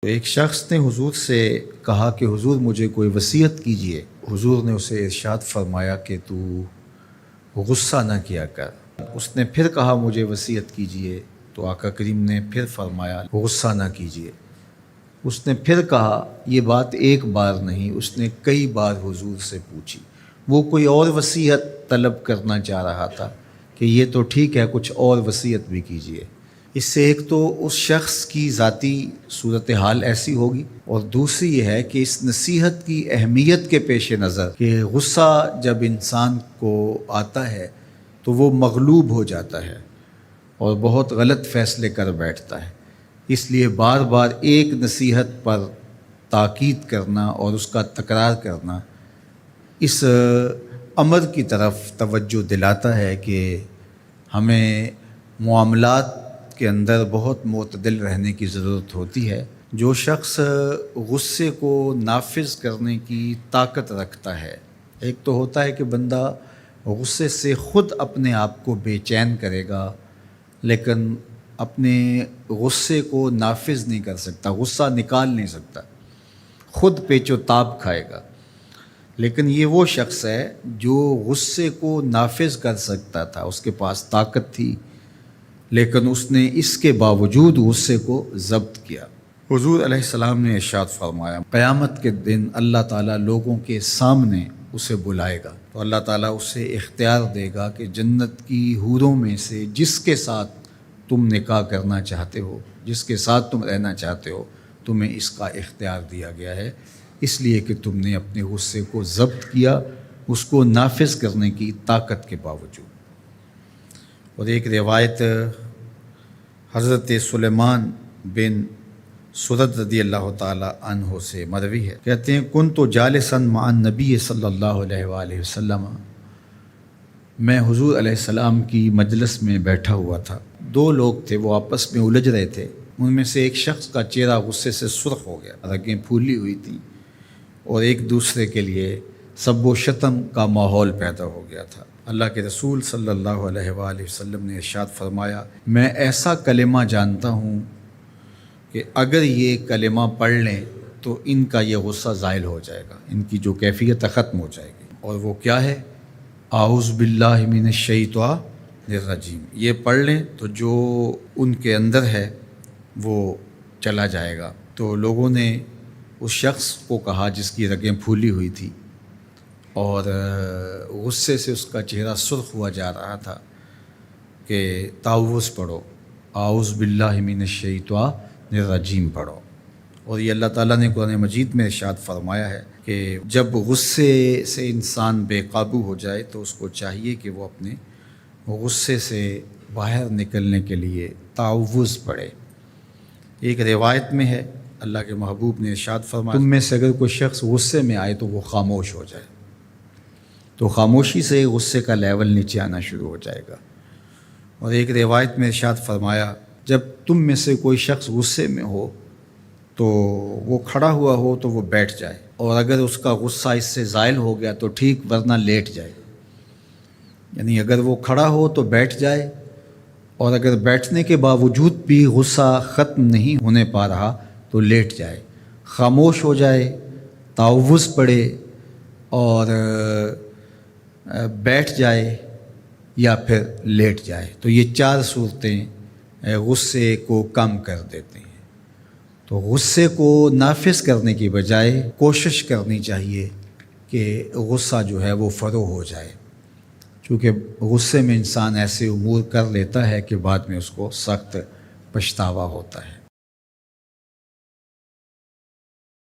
تو ایک شخص نے حضور سے کہا کہ حضور مجھے کوئی وصیت کیجئے۔ حضور نے اسے ارشاد فرمایا کہ تو غصہ نہ کیا کر۔ اس نے پھر کہا مجھے وصیت کیجئے، تو آقا کریم نے پھر فرمایا غصہ نہ کیجئے۔ اس نے پھر کہا، یہ بات ایک بار نہیں، اس نے کئی بار حضور سے پوچھی۔ وہ کوئی اور وصیت طلب کرنا چاہ رہا تھا کہ یہ تو ٹھیک ہے، کچھ اور وصیت بھی کیجئے۔ اس سے ایک تو اس شخص کی ذاتی صورتحال ایسی ہوگی، اور دوسری یہ ہے کہ اس نصیحت کی اہمیت کے پیش نظر کہ غصہ جب انسان کو آتا ہے تو وہ مغلوب ہو جاتا ہے اور بہت غلط فیصلے کر بیٹھتا ہے۔ اس لیے بار بار ایک نصیحت پر تاکید کرنا اور اس کا تکرار کرنا اس امر کی طرف توجہ دلاتا ہے کہ ہمیں معاملات کے اندر بہت معتدل رہنے کی ضرورت ہوتی ہے۔ جو شخص غصے کو نافذ کرنے کی طاقت رکھتا ہے، ایک تو ہوتا ہے کہ بندہ غصے سے خود اپنے آپ کو بے چین کرے گا، لیکن اپنے غصے کو نافذ نہیں کر سکتا، غصہ نکال نہیں سکتا، خود پیچ و تاب کھائے گا۔ لیکن یہ وہ شخص ہے جو غصے کو نافذ کر سکتا تھا، اس کے پاس طاقت تھی، لیکن اس نے اس کے باوجود غصے کو ضبط کیا۔ حضور علیہ السلام نے ارشاد فرمایا، قیامت کے دن اللہ تعالیٰ لوگوں کے سامنے اسے بلائے گا، تو اللہ تعالیٰ اسے اختیار دے گا کہ جنت کی حوروں میں سے جس کے ساتھ تم نکاح کرنا چاہتے ہو، جس کے ساتھ تم رہنا چاہتے ہو، تمہیں اس کا اختیار دیا گیا ہے، اس لیے کہ تم نے اپنے غصے کو ضبط کیا، اس کو نافذ کرنے کی طاقت کے باوجود۔ اور ایک روایت حضرت سلیمان بن سرد رضی اللہ تعالی عنہ سے مروی ہے، کہتے ہیں کنت جالسا مع النبی صلی اللہ علیہ وآلہ وسلم، میں حضور علیہ السلام کی مجلس میں بیٹھا ہوا تھا۔ دو لوگ تھے، وہ آپس میں الجھ رہے تھے۔ ان میں سے ایک شخص کا چہرہ غصے سے سرخ ہو گیا، رگیں پھولی ہوئی تھیں، اور ایک دوسرے کے لیے سب و شتم کا ماحول پیدا ہو گیا تھا۔ اللہ کے رسول صلی اللہ علیہ وآلہ وسلم نے ارشاد فرمایا، میں ایسا کلمہ جانتا ہوں کہ اگر یہ کلمہ پڑھ لیں تو ان کا یہ غصہ زائل ہو جائے گا، ان کی جو کیفیت ختم ہو جائے گی۔ اور وہ کیا ہے؟ اعوذ باللہ من الشیطان الرجیم۔ یہ پڑھ لیں تو جو ان کے اندر ہے وہ چلا جائے گا۔ تو لوگوں نے اس شخص کو کہا جس کی رگیں پھولی ہوئی تھی اور غصے سے اس کا چہرہ سرخ ہوا جا رہا تھا کہ تعوذ پڑھو، اعوذ باللہ من الشیطان الرجیم پڑھو۔ اور یہ اللہ تعالیٰ نے قرآن مجید میں ارشاد فرمایا ہے کہ جب غصے سے انسان بے قابو ہو جائے تو اس کو چاہیے کہ وہ اپنے غصے سے باہر نکلنے کے لیے تعوذ پڑھے۔ ایک روایت میں ہے، اللہ کے محبوب نے ارشاد فرمایا، تم میں سے اگر کوئی شخص غصے میں آئے تو وہ خاموش ہو جائے، تو خاموشی سے غصے کا لیول نیچے آنا شروع ہو جائے گا۔ اور ایک روایت میں ارشاد فرمایا، جب تم میں سے کوئی شخص غصے میں ہو تو وہ کھڑا ہوا ہو تو وہ بیٹھ جائے، اور اگر اس کا غصہ اس سے زائل ہو گیا تو ٹھیک، ورنہ لیٹ جائے۔ یعنی اگر وہ کھڑا ہو تو بیٹھ جائے، اور اگر بیٹھنے کے باوجود بھی غصہ ختم نہیں ہونے پا رہا تو لیٹ جائے، خاموش ہو جائے، تعوذ پڑھے اور بیٹھ جائے یا پھر لیٹ جائے۔ تو یہ چار صورتیں غصے کو کم کر دیتے ہیں۔ تو غصے کو نافذ کرنے کی بجائے کوشش کرنی چاہیے کہ غصہ جو ہے وہ فروغ ہو جائے، چونکہ غصے میں انسان ایسے امور کر لیتا ہے کہ بعد میں اس کو سخت پچھتاوا ہوتا ہے۔